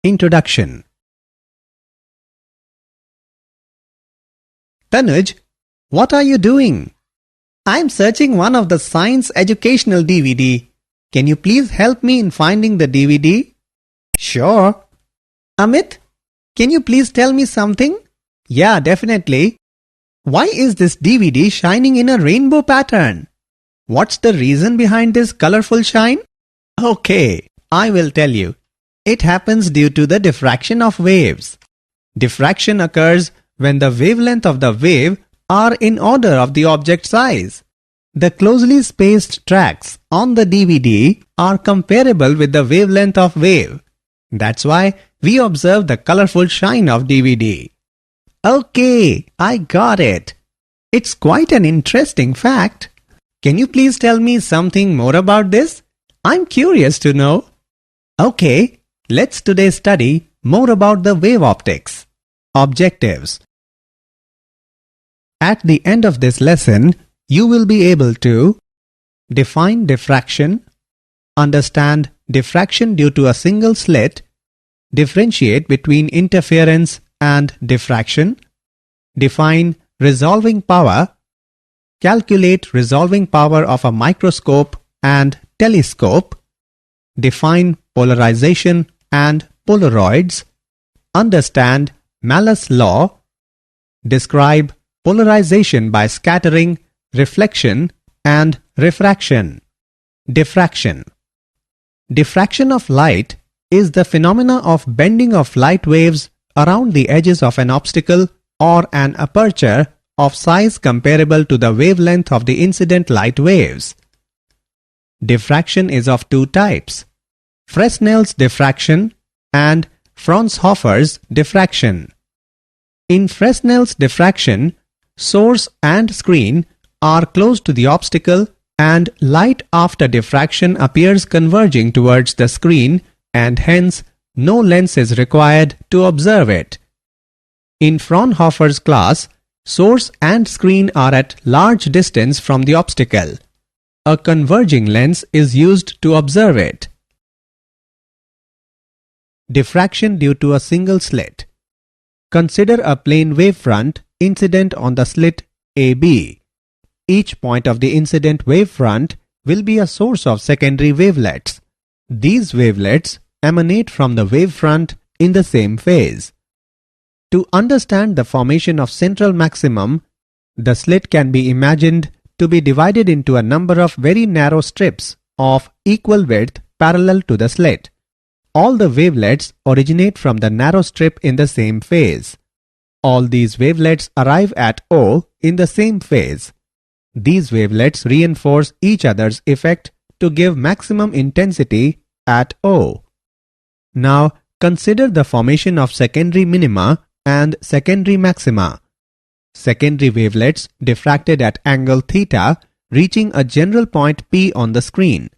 Introduction. Tanuj, what are you doing? I'm searching one of the science educational DVD. Can you please help me in finding the DVD? Sure. Amit, can you please tell me something? Yeah, definitely. Why is this DVD shining in a rainbow pattern? What's the reason behind this colorful shine? Okay, I will tell you. It happens due to the diffraction of waves. Diffraction occurs when the wavelength of the wave are in order of the object size. The closely spaced tracks on the DVD are comparable with the wavelength of wave. That's why we observe the colorful shine of DVD. Okay, I got it. It's quite an interesting fact. Can you please tell me something more about this? I'm curious to know. Okay, let's today study more about the wave optics. Objectives. At the end of this lesson, you will be able to define diffraction, understand diffraction due to a single slit, differentiate between interference and diffraction, define resolving power, calculate resolving power of a microscope and telescope, define polarization and Polaroids, understand Malus law, describe polarization by scattering, reflection and refraction. Diffraction. Diffraction of light is the phenomena of bending of light waves around the edges of an obstacle or an aperture of size comparable to the wavelength of the incident light waves. Diffraction is of two types: Fresnel's diffraction and Fraunhofer's diffraction. In Fresnel's diffraction, source and screen are close to the obstacle and light after diffraction appears converging towards the screen and hence no lens is required to observe it. In Fraunhofer's class, source and screen are at large distance from the obstacle. A converging lens is used to observe it. Diffraction due to a single slit. Consider a plane wavefront incident on the slit AB. Each point of the incident wavefront will be a source of secondary wavelets. These wavelets emanate from the wavefront in the same phase. To understand the formation of central maximum, the slit can be imagined to be divided into a number of very narrow strips of equal width parallel to the slit. All the wavelets originate from the narrow strip in the same phase. All these wavelets arrive at O in the same phase. These wavelets reinforce each other's effect to give maximum intensity at O. Now consider the formation of secondary minima and secondary maxima. Secondary wavelets diffracted at angle theta reaching a general point P on the screen.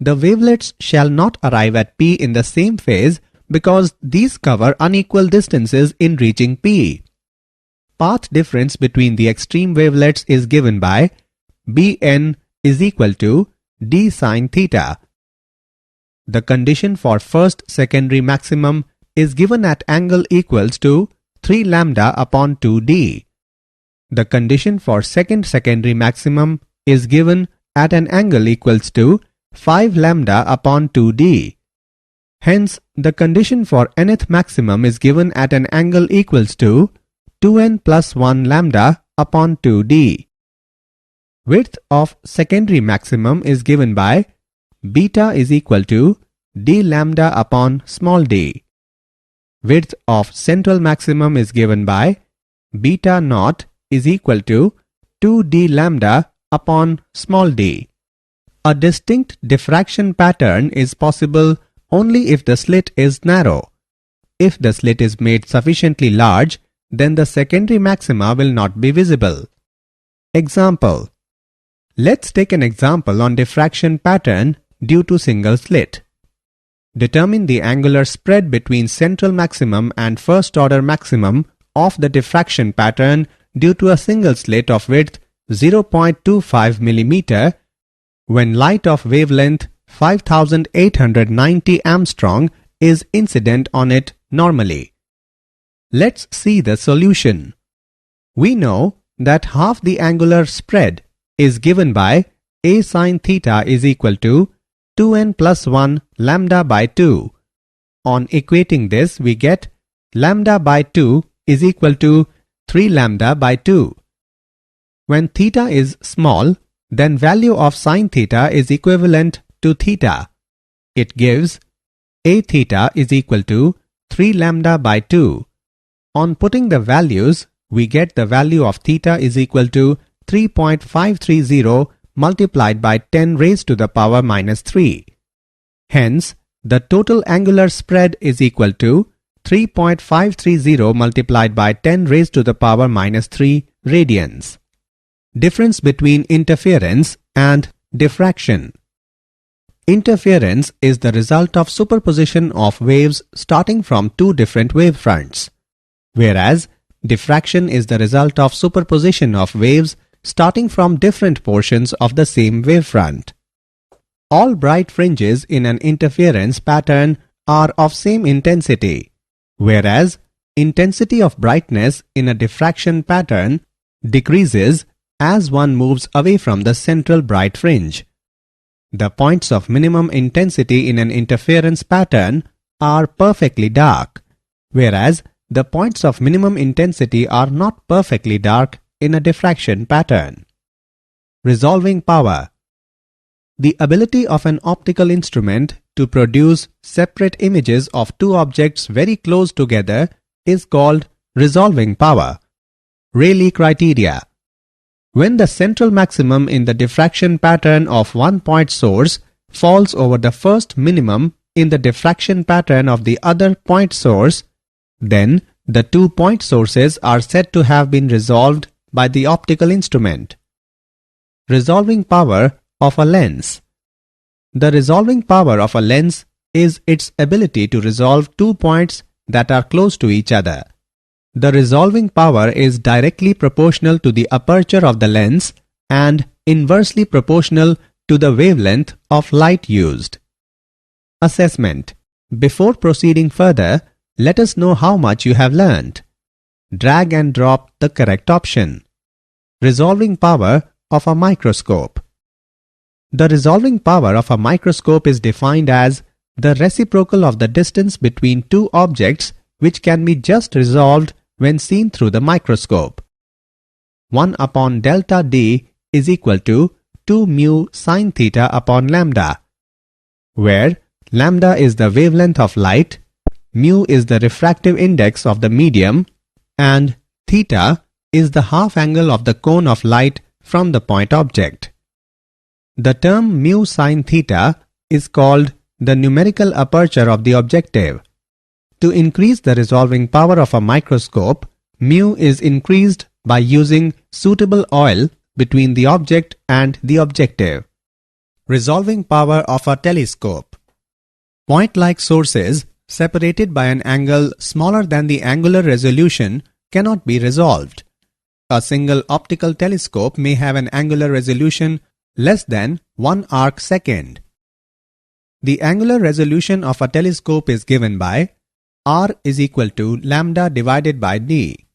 The wavelets shall not arrive at P in the same phase because these cover unequal distances in reaching P. Path difference between the extreme wavelets is given by Bn is equal to d sine theta. The condition for first secondary maximum is given at angle equals to 3 lambda upon 2d. The condition for second secondary maximum is given at an angle equals to 5 lambda upon 2d. Hence, the condition for nth maximum is given at an angle equals to 2n plus 1 lambda upon 2d. Width of secondary maximum is given by beta is equal to d lambda upon small d. Width of central maximum is given by beta naught is equal to 2d lambda upon small d. A distinct diffraction pattern is possible only if the slit is narrow. If the slit is made sufficiently large, then the secondary maxima will not be visible. Example. Let's take an example on diffraction pattern due to single slit. Determine the angular spread between central maximum and first order maximum of the diffraction pattern due to a single slit of width 0.25 mm when light of wavelength 5890 Armstrong is incident on it normally. Let's see the solution. We know that half the angular spread is given by a sin theta is equal to 2n plus 1 lambda by 2. On equating this, we get lambda by 2 is equal to 3 lambda by 2. When theta is small, then value of sin theta is equivalent to theta. It gives a theta is equal to 3 lambda by 2. On putting the values, we get the value of theta is equal to 3.530 multiplied by 10 raised to the power minus 3. Hence, the total angular spread is equal to 3.530 multiplied by 10 raised to the power minus 3 radians. Difference between interference and diffraction. Interference is the result of superposition of waves starting from two different wavefronts, whereas diffraction is the result of superposition of waves starting from different portions of the same wavefront. All bright fringes in an interference pattern are of same intensity, whereas intensity of brightness in a diffraction pattern decreases as one moves away from the central bright fringe. The points of minimum intensity in an interference pattern are perfectly dark, whereas the points of minimum intensity are not perfectly dark in a diffraction pattern. Resolving power. The ability of an optical instrument to produce separate images of two objects very close together is called resolving power. Rayleigh criteria. When the central maximum in the diffraction pattern of one point source falls over the first minimum in the diffraction pattern of the other point source, then the 2 point sources are said to have been resolved by the optical instrument. Resolving power of a lens. The resolving power of a lens is its ability to resolve 2 points that are close to each other. The resolving power is directly proportional to the aperture of the lens and inversely proportional to the wavelength of light used. Assessment. Before proceeding further, let us know how much you have learned. Drag and drop the correct option. Resolving power of a microscope. The resolving power of a microscope is defined as the reciprocal of the distance between two objects which can be just resolved when seen through the microscope. 1 upon delta D is equal to 2 mu sin theta upon lambda, where lambda is the wavelength of light, mu is the refractive index of the medium, and theta is the half angle of the cone of light from the point object. The term mu sin theta is called the numerical aperture of the objective. To increase the resolving power of a microscope, mu is increased by using suitable oil between the object and the objective. Resolving power of a telescope. Point-like sources separated by an angle smaller than the angular resolution cannot be resolved. A single optical telescope may have an angular resolution less than 1 arc second. The angular resolution of a telescope is given by R is equal to lambda divided by D,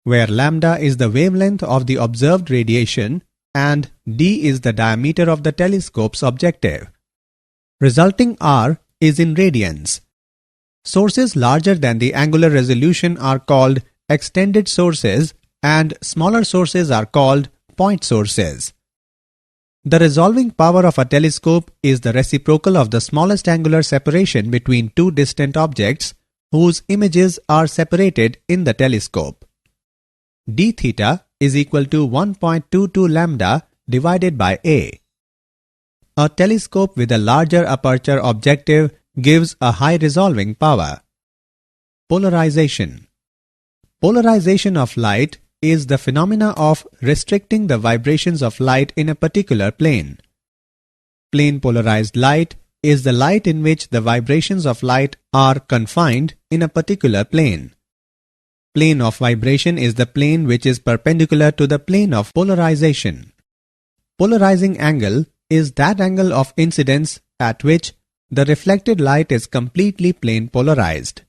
where lambda is the wavelength of the observed radiation and D is the diameter of the telescope's objective. Resulting R is in radians. Sources larger than the angular resolution are called extended sources and smaller sources are called point sources. The resolving power of a telescope is the reciprocal of the smallest angular separation between two distant objects whose images are separated in the telescope. D theta is equal to 1.22 lambda divided by A. A telescope with a larger aperture objective gives a high resolving power. Polarization. Polarization of light is the phenomena of restricting the vibrations of light in a particular plane. Plane polarized light is the light in which the vibrations of light are confined in a particular plane. Plane of vibration is the plane which is perpendicular to the plane of polarization. Polarizing angle is that angle of incidence at which the reflected light is completely plane polarized.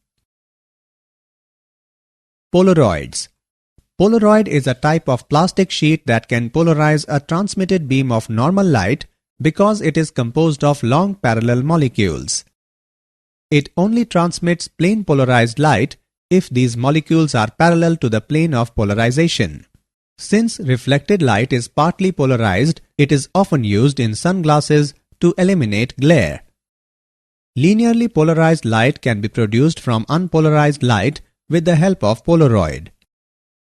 Polaroids. Polaroid is a type of plastic sheet that can polarize a transmitted beam of normal light because it is composed of long parallel molecules. It only transmits plane polarized light if these molecules are parallel to the plane of polarization. Since reflected light is partly polarized, it is often used in sunglasses to eliminate glare. Linearly polarized light can be produced from unpolarized light with the help of Polaroid.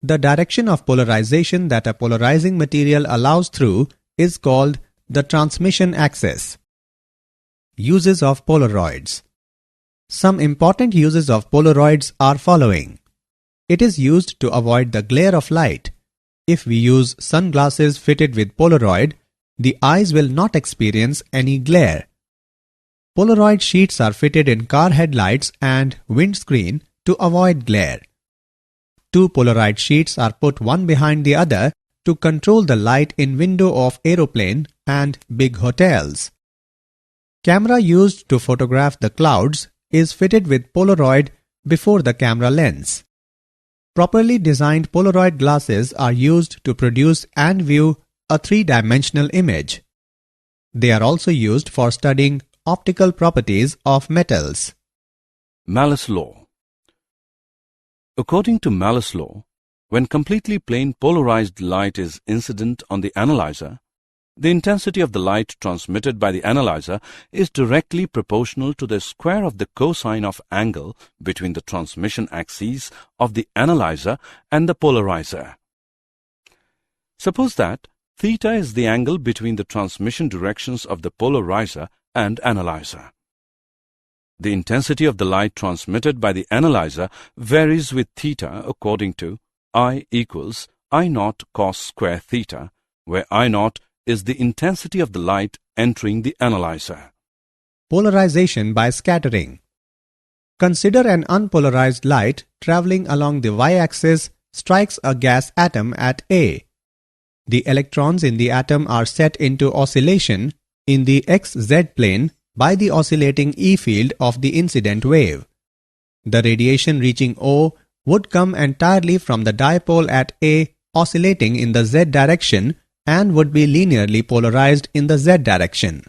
The direction of polarization that a polarizing material allows through is called the transmission axis. Uses of Polaroids. Some important uses of Polaroids are following. It is used to avoid the glare of light. If we use sunglasses fitted with Polaroid, the eyes will not experience any glare. Polaroid sheets are fitted in car headlights and windscreen to avoid glare. Two Polaroid sheets are put one behind the other to control the light in window of aeroplane and big hotels. Camera used to photograph the clouds is fitted with Polaroid before the camera lens. Properly designed Polaroid glasses are used to produce and view a three-dimensional image. They are also used for studying optical properties of metals. Malus law. According to Malus law, when completely plane polarized light is incident on the analyzer, the intensity of the light transmitted by the analyzer is directly proportional to the square of the cosine of angle between the transmission axes of the analyzer and the polarizer. Suppose that theta is the angle between the transmission directions of the polarizer and analyzer. The intensity of the light transmitted by the analyzer varies with theta according to I equals I naught cos square theta, where I naught is the intensity of the light entering the analyzer. Polarization by scattering. Consider an unpolarized light traveling along the y-axis strikes a gas atom at A. The electrons in the atom are set into oscillation in the xz plane by the oscillating E field of the incident wave. The radiation reaching O would come entirely from the dipole at A oscillating in the z direction and would be linearly polarized in the z direction.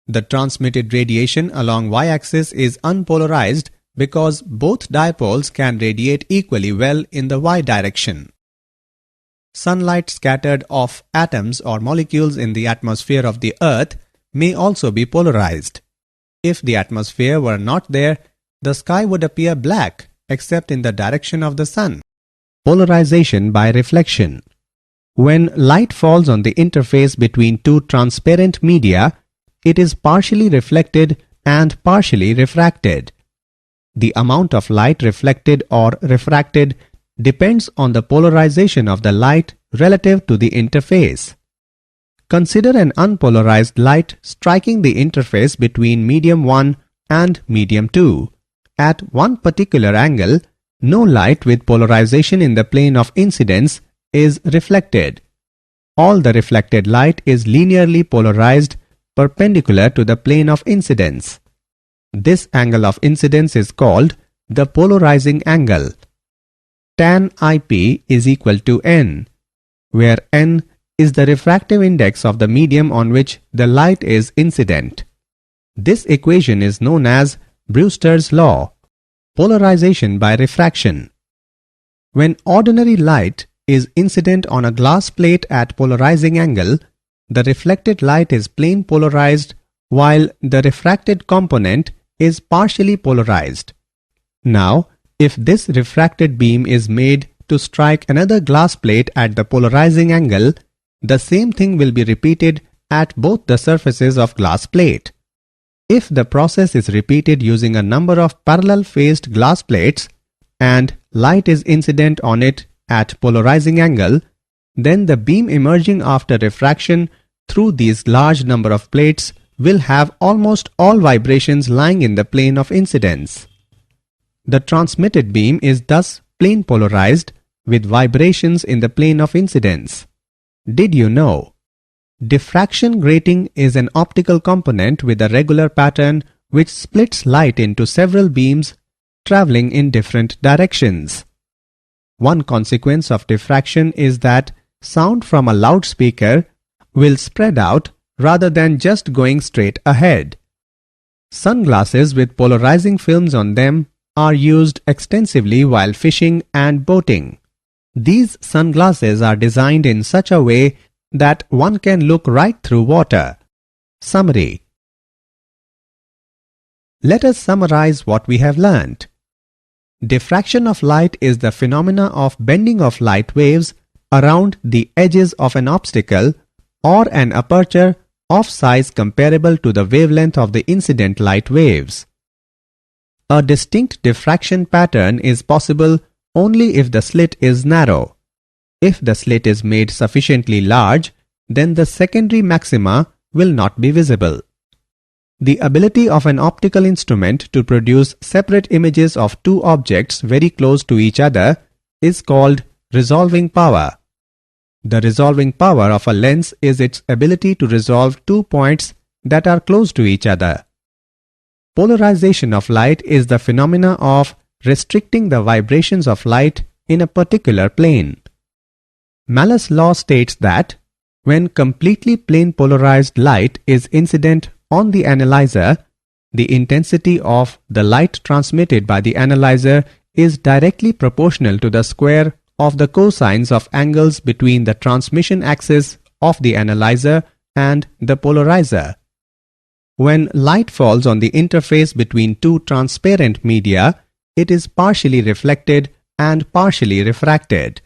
The transmitted radiation along y-axis is unpolarized because both dipoles can radiate equally well in the y direction. Sunlight scattered off atoms or molecules in the atmosphere of the Earth may also be polarized. If the atmosphere were not there, the sky would appear black except in the direction of the sun. Polarization by reflection. When light falls on the interface between two transparent media, it is partially reflected and partially refracted. The amount of light reflected or refracted depends on the polarization of the light relative to the interface. Consider an unpolarized light striking the interface between medium 1 and medium 2. At one particular angle, no light with polarization in the plane of incidence is reflected. All the reflected light is linearly polarized perpendicular to the plane of incidence. This angle of incidence is called the polarizing angle. Tan IP is equal to N, where N is the refractive index of the medium on which the light is incident. This equation is known as Brewster's law. Polarization by refraction. When ordinary light is incident on a glass plate at polarizing angle, the reflected light is plane polarized while the refracted component is partially polarized. Now, if this refracted beam is made to strike another glass plate at the polarizing angle, the same thing will be repeated at both the surfaces of glass plate. If the process is repeated using a number of parallel faced glass plates and light is incident on it at polarizing angle, then the beam emerging after refraction through these large number of plates will have almost all vibrations lying in the plane of incidence. The transmitted beam is thus plane polarized with vibrations in the plane of incidence. Did you know? Diffraction grating is an optical component with a regular pattern which splits light into several beams traveling in different directions. One consequence of diffraction is that sound from a loudspeaker will spread out rather than just going straight ahead. Sunglasses with polarizing films on them are used extensively while fishing and boating. These sunglasses are designed in such a way that one can look right through water. Summary. Let us summarize what we have learnt. Diffraction of light is the phenomena of bending of light waves around the edges of an obstacle or an aperture of size comparable to the wavelength of the incident light waves. A distinct diffraction pattern is possible only if the slit is narrow. If the slit is made sufficiently large, then the secondary maxima will not be visible. The ability of an optical instrument to produce separate images of two objects very close to each other is called resolving power. The resolving power of a lens is its ability to resolve 2 points that are close to each other. Polarization of light is the phenomena of restricting the vibrations of light in a particular plane. Malus' law states that when completely plane polarized light is incident on the analyzer, the intensity of the light transmitted by the analyzer is directly proportional to the square of the cosines of angles between the transmission axis of the analyzer and the polarizer. When light falls on the interface between two transparent media, it is partially reflected and partially refracted.